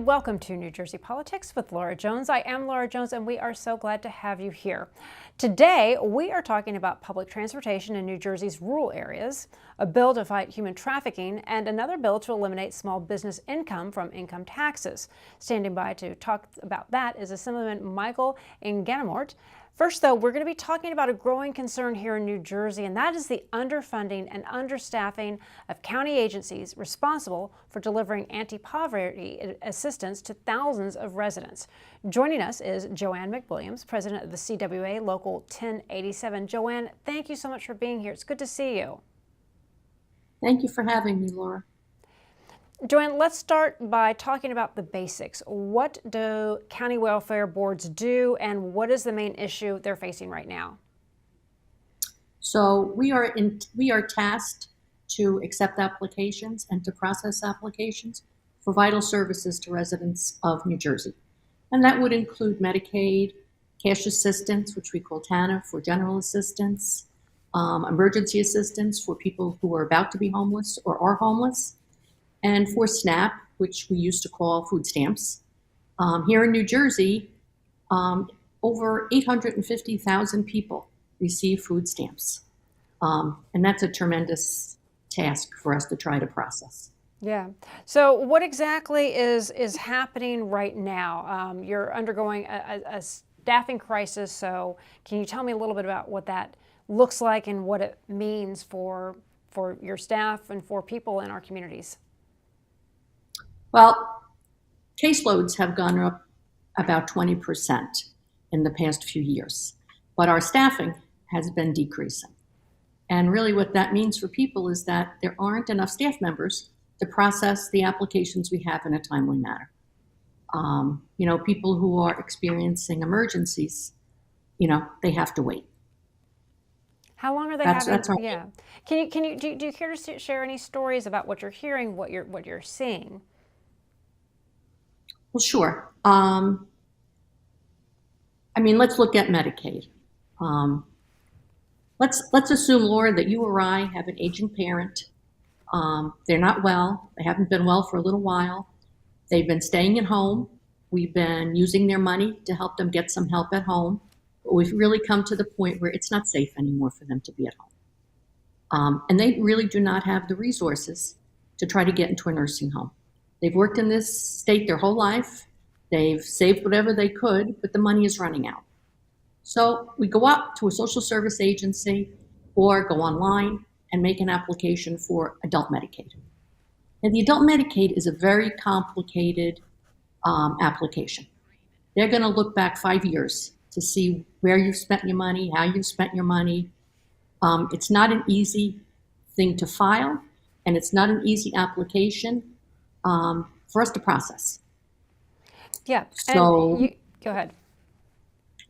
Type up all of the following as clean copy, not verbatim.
welcome to New Jersey Politics with Laura Jones. I am Laura Jones, and we are so glad to have you here. Today, we are talking about public transportation in New Jersey's rural areas, a bill to fight human trafficking, and another bill to eliminate small business income from income taxes. Standing by to talk about that is Assemblyman Michael Inganamort. First, though, we're going to be talking about a growing concern here in New Jersey, and that is the underfunding and understaffing of county agencies responsible for delivering anti-poverty assistance to thousands of residents. Joining us is Joanne McWilliams, president of the CWA Local 1087. Joanne, thank you so much for being here. It's good to see you. Thank you for having me, Laura. Joanne, let's start by talking about the basics. What do county welfare boards do, and what is the main issue they're facing right now? So we are tasked to accept applications and to process applications for vital services to residents of New Jersey. And that would include Medicaid, cash assistance, which we call TANF for general assistance, emergency assistance for people who are about to be homeless or are homeless, and for SNAP, which we used to call food stamps. Here in New Jersey, over 850,000 people receive food stamps. And that's a tremendous task for us to try to process. Yeah. So what exactly is happening right now? You're undergoing a staffing crisis, so can you tell me a little bit about what that looks like and what it means for your staff and for people in our communities? Well, caseloads have gone up about 20% in the past few years, but our staffing has been decreasing. And really what that means for people is that there aren't enough staff members to process the applications we have in a timely manner. People who are experiencing emergencies, they have to wait. How long are they having? That's yeah. Do you care to share any stories about what you're hearing, what you're seeing? Well, sure. Let's look at Medicaid. Let's assume, Laura, that you or I have an aging parent. They're not well. They haven't been well for a little while. They've been staying at home. We've been using their money to help them get some help at home. But we've really come to the point where it's not safe anymore for them to be at home. And they really do not have the resources to try to get into a nursing home. They've worked in this state their whole life. They've saved whatever they could, but the money is running out. So we go up to a social service agency or go online and make an application for adult Medicaid. And the adult Medicaid is a very complicated application. They're going to look back 5 years to see where you've spent your money, how you've spent your money. It's not an easy thing to file, and it's not an easy application for us to process. Yeah. So go ahead.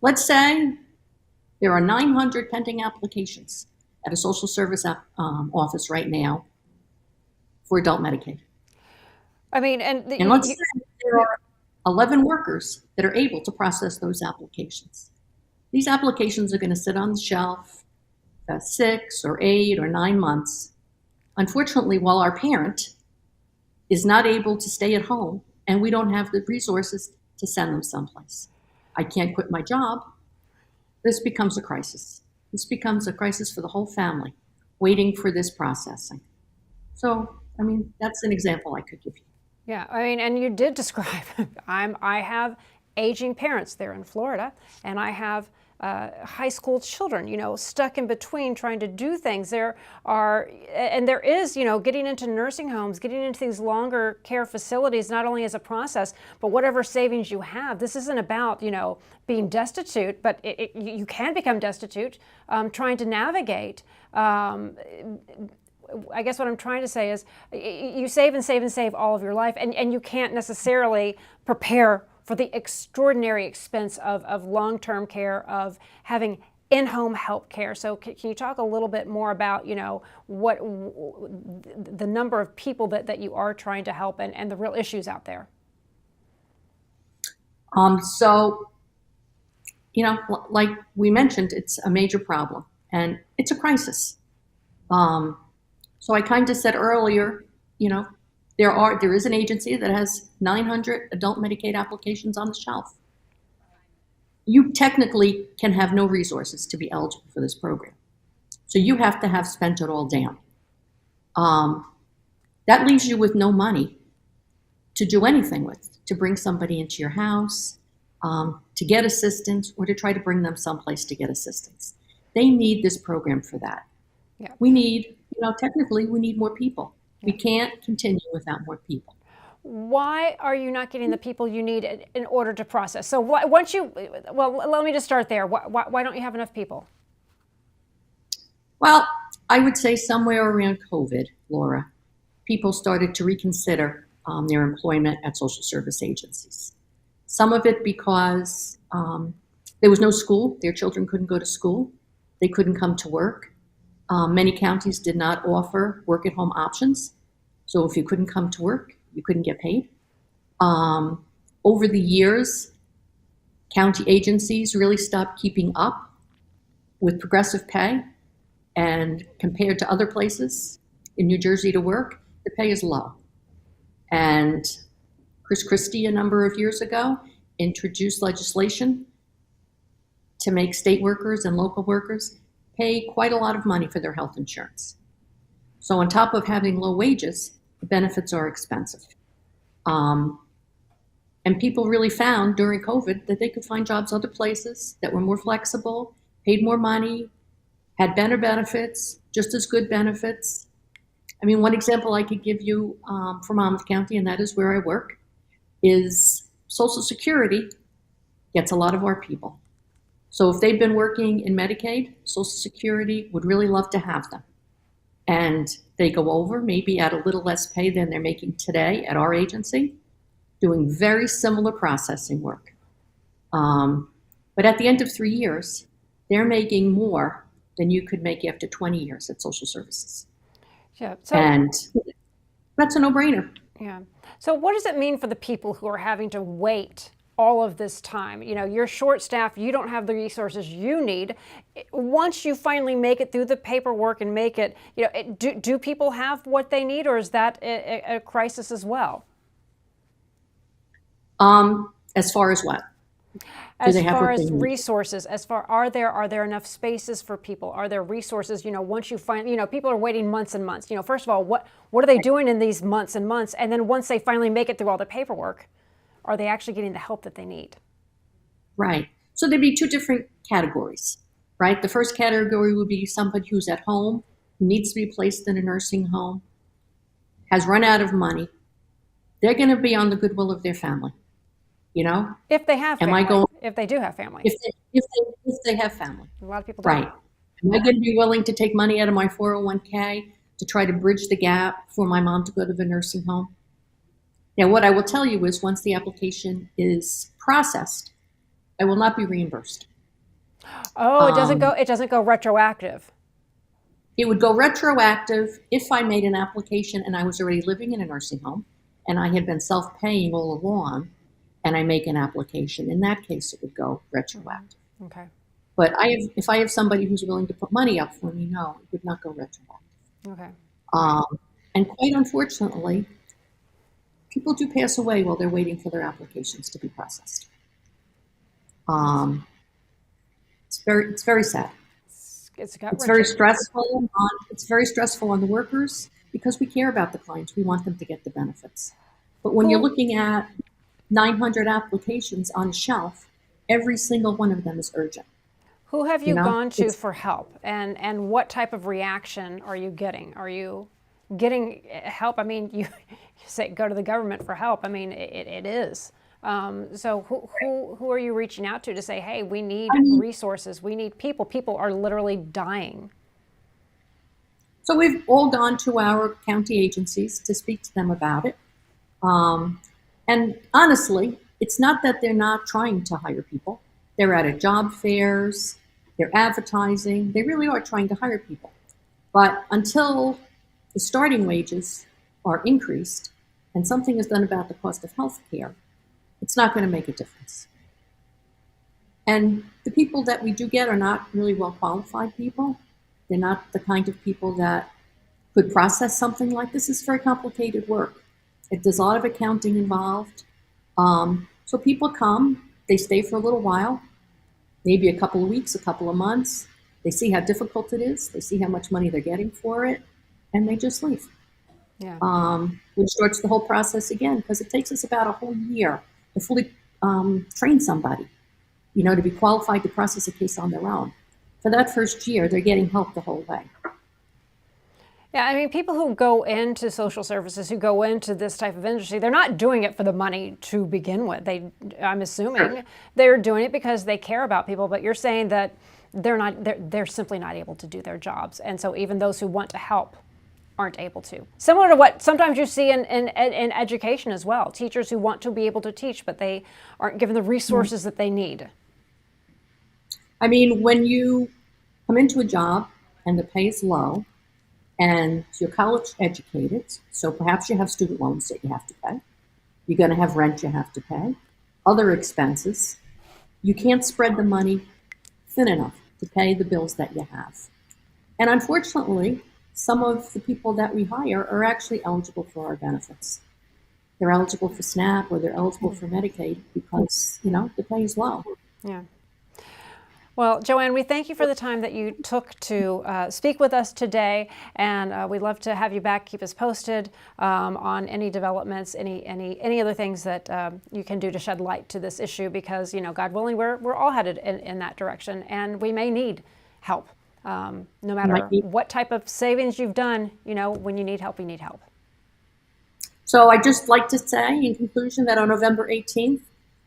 Let's say there are 900 pending applications at a social service office right now for adult Medicaid. And let's say there are 11 workers that are able to process those applications. These applications are going to sit on the shelf for 6 or 8 or 9 months. Unfortunately, while our parent is not able to stay at home and we don't have the resources to send them someplace. I can't quit my job. This becomes a crisis. This becomes a crisis for the whole family, waiting for this processing. So, that's an example I could give you. Yeah, and you did describe, I have aging parents there in Florida, and I have high school children, stuck in between trying to do things. There is, getting into nursing homes, getting into these longer care facilities, not only as a process, but whatever savings you have. This isn't about, being destitute, but you can become destitute trying to navigate. I guess what I'm trying to say is you save and save and save all of your life, and you can't necessarily prepare for the extraordinary expense of long-term care, of having in-home help care. So can you talk a little bit more about, what the number of people that you are trying to help and the real issues out there? Like we mentioned, it's a major problem and it's a crisis. So I kind of said earlier, There is an agency that has 900 adult Medicaid applications on the shelf. You technically can have no resources to be eligible for this program. So you have to have spent it all down. That leaves you with no money to do anything with, to bring somebody into your house, to get assistance, or to try to bring them someplace to get assistance. They need this program for that. Yeah. We need, technically, we need more people. We can't continue without more people. Why are you not getting the people you need in order to process? So let me just start there. Why don't you have enough people? Well, I would say somewhere around COVID, Laura, people started to reconsider their employment at social service agencies. Some of it because there was no school. Their children couldn't go to school. They couldn't come to work. Many counties did not offer work-at-home options. So if you couldn't come to work, you couldn't get paid. Over the years, county agencies really stopped keeping up with progressive pay. And compared to other places in New Jersey to work, the pay is low. And Chris Christie, a number of years ago, introduced legislation to make state workers and local workers pay quite a lot of money for their health insurance. So on top of having low wages, the benefits are expensive. And people really found during COVID that they could find jobs other places that were more flexible, paid more money, had better benefits, just as good benefits. I mean, one example I could give you from Monmouth County, and that is where I work, is Social Security gets a lot of our people. So if they've been working in Medicaid, Social Security would really love to have them. And they go over maybe at a little less pay than they're making today at our agency, doing very similar processing work. But at the end of 3 years, they're making more than you could make after 20 years at social services. Yeah. So, and that's a no-brainer. Yeah. So what does it mean for the people who are having to wait all of this time? You're short-staffed, you don't have the resources you need. Once you finally make it through the paperwork and make it, do people have what they need, or is that a crisis as well? As far as what? As far as resources, are there enough spaces for people? Are there resources? Once you find, people are waiting months and months. First of all, what are they doing in these months and months? And then once they finally make it through all the paperwork, are they actually getting the help that they need? Right. So there'd be two different categories, right? The first category would be somebody who's at home, who needs to be placed in a nursing home, has run out of money. They're going to be on the goodwill of their family. If they have family. If they do have family. If they have family. A lot of people don't. Right. Am I going to be willing to take money out of my 401k to try to bridge the gap for my mom to go to the nursing home? Now, what I will tell you is once the application is processed, I will not be reimbursed. Oh, it doesn't go retroactive. It would go retroactive if I made an application and I was already living in a nursing home and I had been self-paying all along, and I make an application. In that case, it would go retroactive. Okay. But if I have somebody who's willing to put money up for me, no, it would not go retroactive. Okay. And quite unfortunately, people do pass away while they're waiting for their applications to be processed. It's very sad. It's very stressful. It's very stressful on the workers because we care about the clients. We want them to get the benefits. But when you're looking at 900 applications on a shelf, every single one of them is urgent. Who have you gone to for help, and what type of reaction are you getting? Are you getting help? I mean, you say go to the government for help. I mean, it is. So who are you reaching out to say, hey, we need resources, we need people. People are literally dying. So we've all gone to our county agencies to speak to them about it. And honestly, it's not that they're not trying to hire people. They're at job fairs, they're advertising, they really are trying to hire people. But until the starting wages are increased and something is done about the cost of health care, it's not going to make a difference. And the people that we do get are not really well qualified people. They're not the kind of people that could process something like this. It's very complicated work. There's a lot of accounting involved. So people come, they stay for a little while, maybe a couple of weeks, a couple of months. They see how difficult it is. They see how much money they're getting for it, and they just leave. Yeah. Which starts the whole process again, because it takes us about a whole year to fully train somebody, to be qualified to process a case on their own. For that first year, they're getting help the whole way. Yeah, I mean, people who go into social services, who go into this type of industry, they're not doing it for the money to begin with. I'm assuming they're doing it because they care about people. But you're saying that they're simply not able to do their jobs, and so even those who want to help aren't able to. Similar to what sometimes you see in education as well. Teachers who want to be able to teach, but they aren't given the resources that they need. I mean, when you come into a job and the pay is low, and you're college educated, so perhaps you have student loans that you have to pay. You're going to have rent you have to pay, other expenses. You can't spread the money thin enough to pay the bills that you have. And unfortunately, some of the people that we hire are actually eligible for our benefits. They're eligible for SNAP or they're eligible for Medicaid because, the pay is low. Yeah. Well, Joanne, we thank you for the time that you took to speak with us today, and we'd love to have you back. Keep us posted on any developments, any other things that you can do to shed light to this issue, because God willing, we're all headed in that direction, and we may need help. No matter what type of savings you've done, when you need help, you need help. So I'd just like to say, in conclusion, that on November 18th,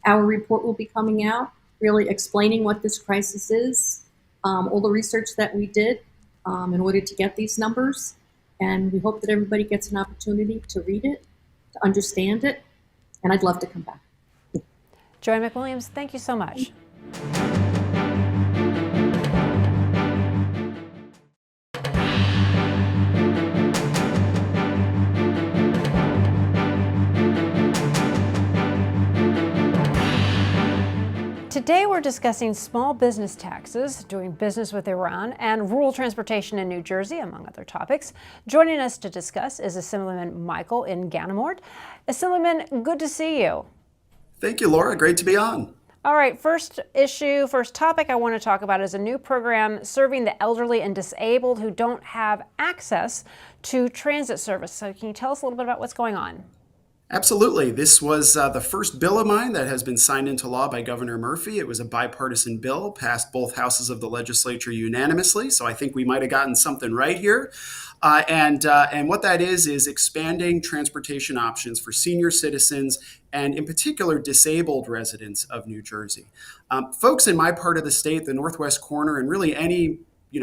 our report will be coming out, really explaining what this crisis is, all the research that we did in order to get these numbers. And we hope that everybody gets an opportunity to read it, to understand it, and I'd love to come back. Joanne McWilliams, thank you so much. Today we're discussing small business taxes, doing business with Iran, and rural transportation in New Jersey, among other topics. Joining us to discuss is Assemblyman Michael Inganamort. Assemblyman, good to see you. Thank you, Laura. Great to be on. All right, first topic I want to talk about is a new program serving the elderly and disabled who don't have access to transit service. So can you tell us a little bit about what's going on? Absolutely. This was the first bill of mine that has been signed into law by Governor Murphy. It was a bipartisan bill, passed both houses of the legislature unanimously, so I think we might have gotten something right here. And what that is expanding transportation options for senior citizens and, in particular, disabled residents of New Jersey. Folks in my part of the state, the northwest corner, and really any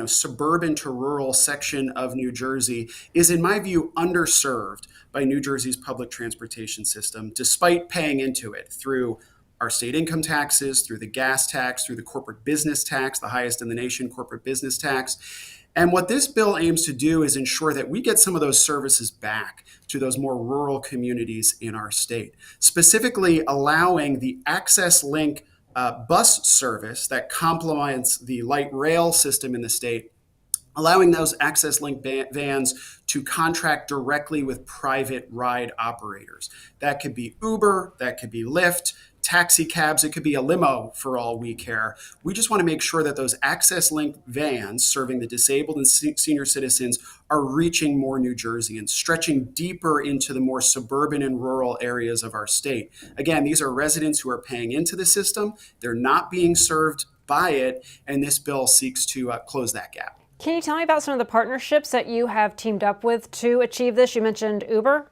suburban to rural section of New Jersey is, in my view, underserved by New Jersey's public transportation system, despite paying into it through our state income taxes, through the gas tax, through the corporate business tax, the highest in the nation corporate business tax. And what this bill aims to do is ensure that we get some of those services back to those more rural communities in our state, specifically allowing the Access Link bus service that complements the light rail system in the state, allowing those Access Link vans to contract directly with private ride operators. That could be Uber, that could be Lyft, taxi cabs, it could be a limo for all we care. We just want to make sure that those Access Link vans serving the disabled and senior citizens are reaching more New Jerseyans, stretching deeper into the more suburban and rural areas of our state. Again, these are residents who are paying into the system. They're not being served by it, and this bill seeks to close that gap. Can you tell me about some of the partnerships that you have teamed up with to achieve this? You mentioned Uber.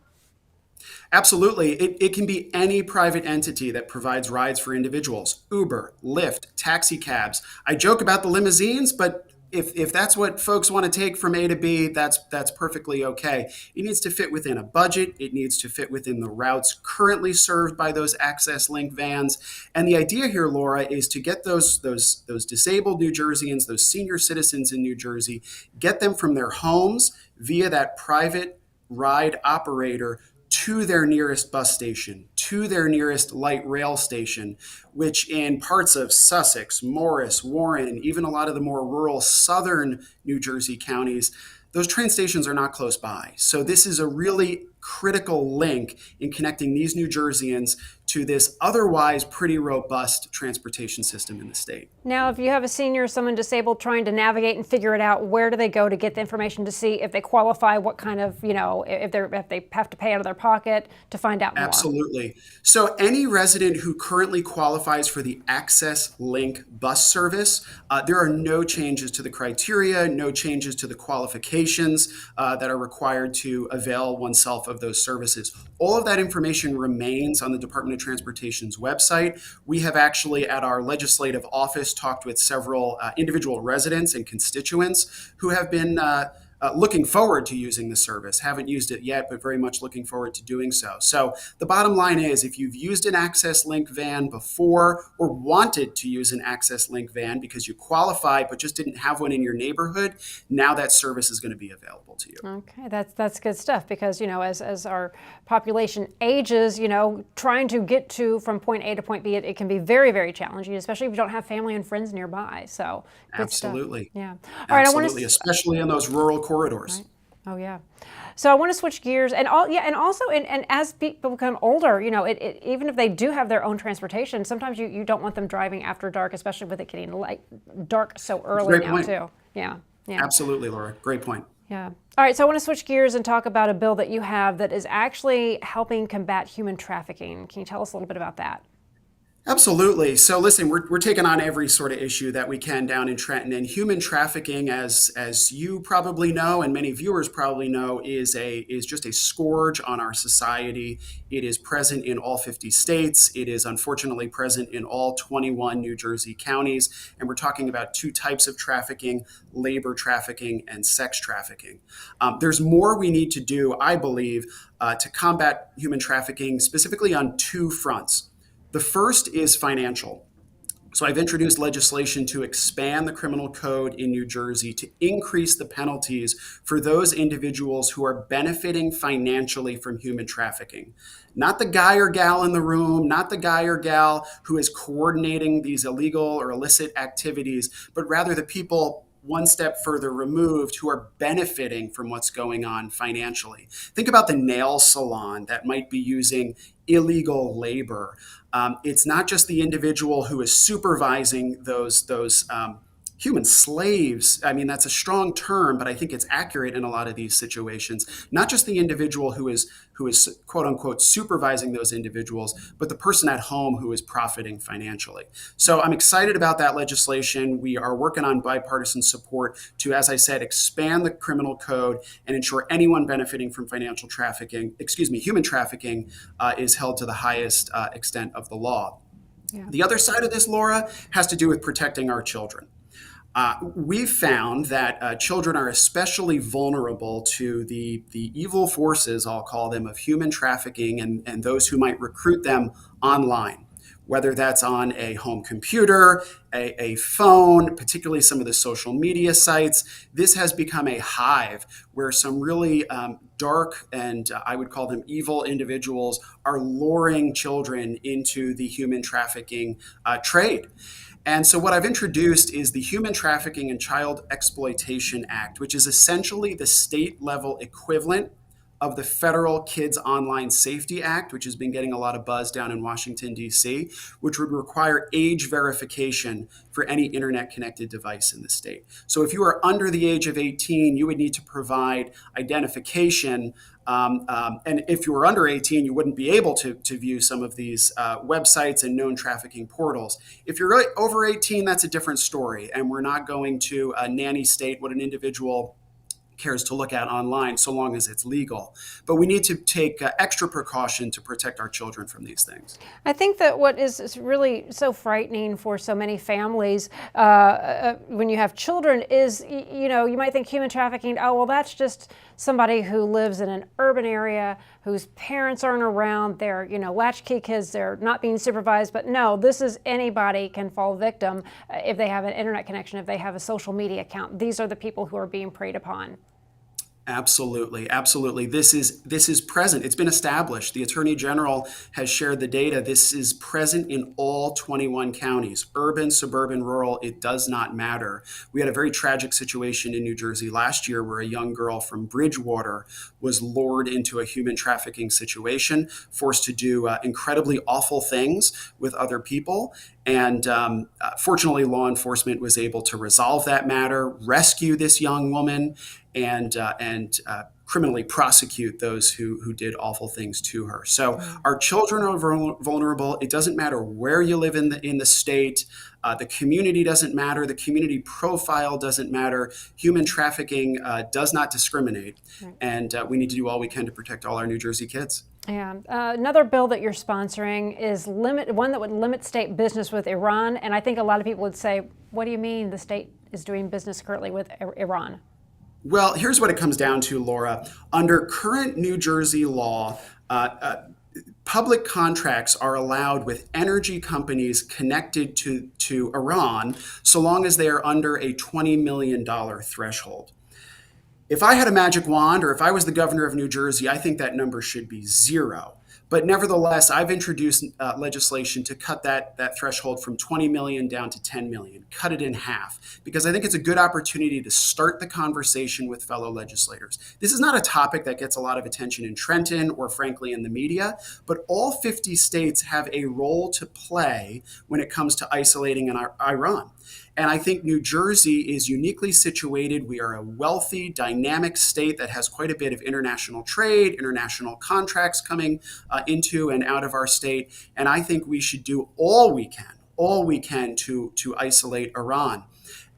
Absolutely. It can be any private entity that provides rides for individuals. Uber, Lyft, taxi cabs. I joke about the limousines, but if that's what folks want to take from A to B, that's perfectly okay. It needs to fit within a budget. It needs to fit within the routes currently served by those Access Link vans. And the idea here, Laura, is to get those disabled New Jerseyans, those senior citizens in New Jersey, get them from their homes via that private ride operator to their nearest bus station, to their nearest light rail station, which in parts of Sussex, Morris, Warren, even a lot of the more rural southern New Jersey counties, those train stations are not close by. So this is a really critical link in connecting these New Jerseyans to this otherwise pretty robust transportation system in the state. Now, if you have a senior or someone disabled trying to navigate and figure it out, where do they go to get the information to see if they qualify, what kind of, if they have to pay out of their pocket to find out more? Absolutely. So any resident who currently qualifies for the Access Link bus service, there are no changes to the criteria, no changes to the qualifications that are required to avail oneself of those services. All of that information remains on the Department of Transportation's website. We have actually, at our legislative office, talked with several individual residents and constituents who have been looking forward to using the service. Haven't used it yet, but very much looking forward to doing so. So the bottom line is, if you've used an Access Link van before or wanted to use an Access Link van because you qualify but just didn't have one in your neighborhood, now that service is going to be available to you. Okay, that's good stuff, because as our population ages, trying to get from point A to point B, it can be very, very challenging, especially if you don't have family and friends nearby. So good Absolutely. stuff. Yeah. All right. Absolutely, especially in those rural corridors. Right. Oh yeah. So I want to switch gears, and also as people become older, even if they do have their own transportation, sometimes you don't want them driving after dark, especially with it getting dark so early Great now point. too. Yeah. Absolutely, Laura. Great point. Yeah. All right, so I want to switch gears and talk about a bill that you have that is actually helping combat human trafficking. Can you tell us a little bit about that? Absolutely. So listen, we're taking on every sort of issue that we can down in Trenton, and human trafficking, as you probably know and many viewers probably know, is just a scourge on our society. It is present in all 50 states. It is unfortunately present in all 21 New Jersey counties, and we're talking about two types of trafficking: labor trafficking and sex trafficking. There's more we need to do, I believe, to combat human trafficking, specifically on two fronts. The first is financial. So I've introduced legislation to expand the criminal code in New Jersey to increase the penalties for those individuals who are benefiting financially from human trafficking. Not the guy or gal in the room, not the guy or gal who is coordinating these illegal or illicit activities, but rather the people one step further removed who are benefiting from what's going on financially. Think about the nail salon that might be using illegal labor. It's not just the individual who is supervising those human slaves. I mean, that's a strong term, but I think it's accurate in a lot of these situations. Not just the individual who is quote unquote supervising those individuals, but the person at home who is profiting financially. So I'm excited about that legislation. We are working on bipartisan support to, as I said, expand the criminal code and ensure anyone benefiting from human trafficking, is held to the highest extent of the law. Yeah. The other side of this, Laura, has to do with protecting our children. We've found that children are especially vulnerable to the evil forces, I'll call them, of human trafficking and those who might recruit them online, whether that's on a home computer, a phone, particularly some of the social media sites. This has become a hive where some really dark and I would call them evil individuals are luring children into the human trafficking trade. And so what I've introduced is the Human Trafficking and Child Exploitation Act, which is essentially the state level equivalent of the federal Kids Online Safety Act, which has been getting a lot of buzz down in Washington, D.C., which would require age verification for any internet connected device in the state. So if you are under the age of 18, you would need to provide identification. And if you were under 18, you wouldn't be able to view some of these websites and known trafficking portals. If you're over 18, that's a different story. And we're not going to nanny state what an individual cares to look at online, so long as it's legal. But we need to take extra precaution to protect our children from these things. I think that what is really so frightening for so many families when you have children is, you might think human trafficking, oh, well, that's just somebody who lives in an urban area whose parents aren't around, they're, latchkey kids, they're not being supervised. But no, this is anybody can fall victim if they have an internet connection, if they have a social media account. These are the people who are being preyed upon. Absolutely, absolutely. This is present. It's been established. The Attorney General has shared the data. This is present in all 21 counties, urban, suburban, rural. It does not matter. We had a very tragic situation in New Jersey last year where a young girl from Bridgewater was lured into a human trafficking situation, forced to do incredibly awful things with other people. And fortunately, law enforcement was able to resolve that matter, rescue this young woman, and criminally prosecute those who did awful things to her. So our children are vulnerable. It doesn't matter where you live in the state. The community doesn't matter. The community profile doesn't matter. Human trafficking does not discriminate. Right. And we need to do all we can to protect all our New Jersey kids. Yeah. Another bill that you're sponsoring is one that would limit state business with Iran. And I think a lot of people would say, what do you mean the state is doing business currently with Iran? Well, here's what it comes down to, Laura. Under current New Jersey law, public contracts are allowed with energy companies connected to Iran so long as they are under a $20 million threshold. If I had a magic wand, or if I was the governor of New Jersey, I think that number should be zero. But nevertheless, I've introduced legislation to cut that threshold from 20 million down to 10 million, cut it in half, because I think it's a good opportunity to start the conversation with fellow legislators. This is not a topic that gets a lot of attention in Trenton or frankly in the media, but all 50 states have a role to play when it comes to isolating Iran. And I think New Jersey is uniquely situated. We are a wealthy, dynamic state that has quite a bit of international trade, international contracts coming into and out of our state. And I think we should do all we can to isolate Iran.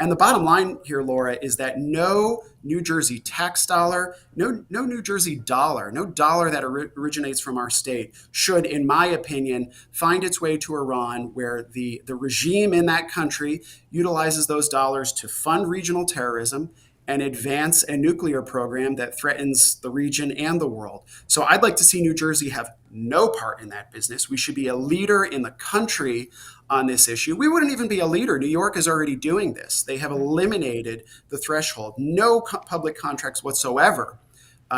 And the bottom line here, Laura, is that no New Jersey tax dollar, no New Jersey dollar, no dollar that originates from our state should, in my opinion, find its way to Iran, where the regime in that country utilizes those dollars to fund regional terrorism and advance a nuclear program that threatens the region and the world. So I'd like to see New Jersey have no part in that business. We should be a leader in the country on this issue. We wouldn't even be a leader. New York is already doing this. They have eliminated the threshold. No public contracts whatsoever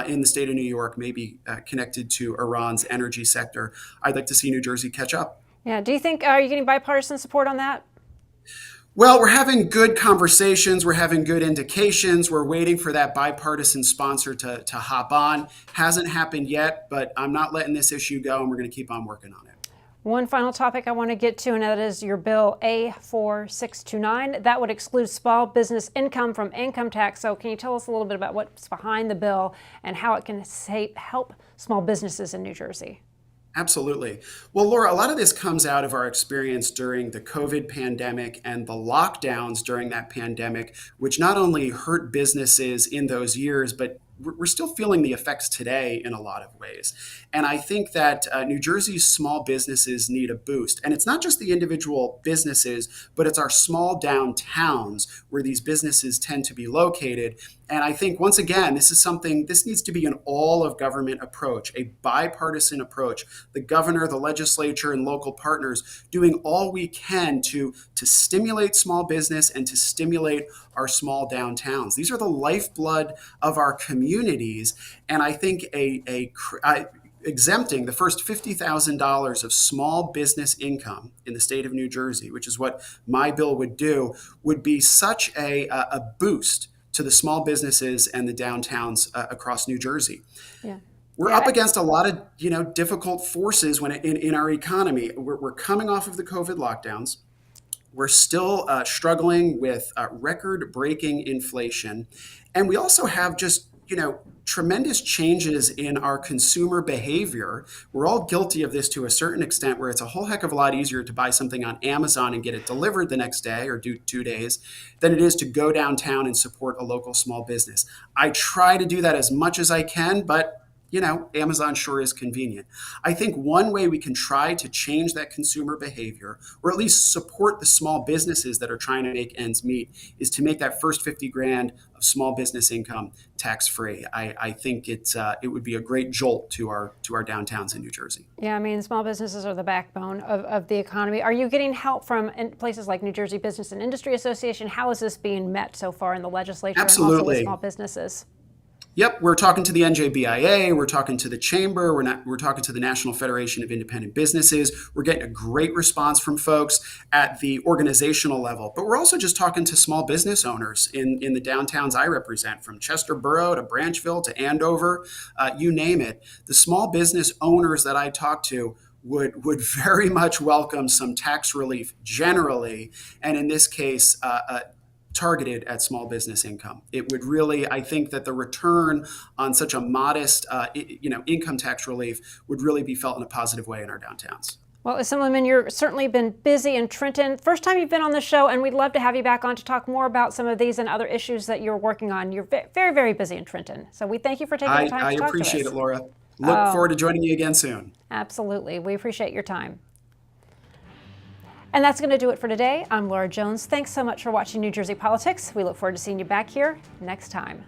in the state of New York may be connected to Iran's energy sector. I'd like to see New Jersey catch up. Yeah. Do you think, are you getting bipartisan support on that? Well, we're having good conversations. We're having good indications. We're waiting for that bipartisan sponsor to hop on. Hasn't happened yet, but I'm not letting this issue go, and we're going to keep on working on it. One final topic I want to get to, and that is your bill A4629. That would exclude small business income from income tax. So can you tell us a little bit about what's behind the bill and how it can help small businesses in New Jersey? Absolutely. Well, Laura, a lot of this comes out of our experience during the COVID pandemic and the lockdowns during that pandemic, which not only hurt businesses in those years, but we're still feeling the effects today in a lot of ways. And I think that New Jersey's small businesses need a boost. And it's not just the individual businesses, but it's our small downtowns where these businesses tend to be located. And I think, once again, this needs to be an all of government approach, a bipartisan approach. The governor, the legislature, and local partners doing all we can to stimulate small business and to stimulate our small downtowns. These are the lifeblood of our communities. And I think exempting the first $50,000 of small business income in the state of New Jersey, which is what my bill would do, would be such a boost to the small businesses and the downtowns across New Jersey. Yeah. We're up against a lot of difficult forces in our economy. We're coming off of the COVID lockdowns. We're still struggling with record-breaking inflation, and we also have just tremendous changes in our consumer behavior. We're all guilty of this to a certain extent, where it's a whole heck of a lot easier to buy something on Amazon and get it delivered the next day or 2 days than it is to go downtown and support a local small business. I try to do that as much as I can, but Amazon sure is convenient. I think one way we can try to change that consumer behavior, or at least support the small businesses that are trying to make ends meet, is to make that first $50,000 of small business income tax-free. I think it would be a great jolt to our downtowns in New Jersey. Yeah, I mean, small businesses are the backbone of the economy. Are you getting help from places like New Jersey Business and Industry Association? How is this being met so far in the legislature? Absolutely. And also with small businesses? Yep, we're talking to the NJBIA, we're talking to the Chamber, we're talking to the National Federation of Independent Businesses. We're getting a great response from folks at the organizational level, but we're also just talking to small business owners in the downtowns I represent, from Chester Borough to Branchville to Andover, you name it. The small business owners that I talk to would very much welcome some tax relief generally, and in this case, targeted at small business income. It would really, I think that the return on such a modest, income tax relief would really be felt in a positive way in our downtowns. Well, Assemblyman, you've certainly been busy in Trenton. First time you've been on the show, and we'd love to have you back on to talk more about some of these and other issues that you're working on. You're very, very busy in Trenton. So we thank you for taking the time to talk to us. I appreciate it, Laura. Look forward to joining you again soon. Absolutely. We appreciate your time. And that's going to do it for today. I'm Laura Jones. Thanks so much for watching New Jersey Politics. We look forward to seeing you back here next time.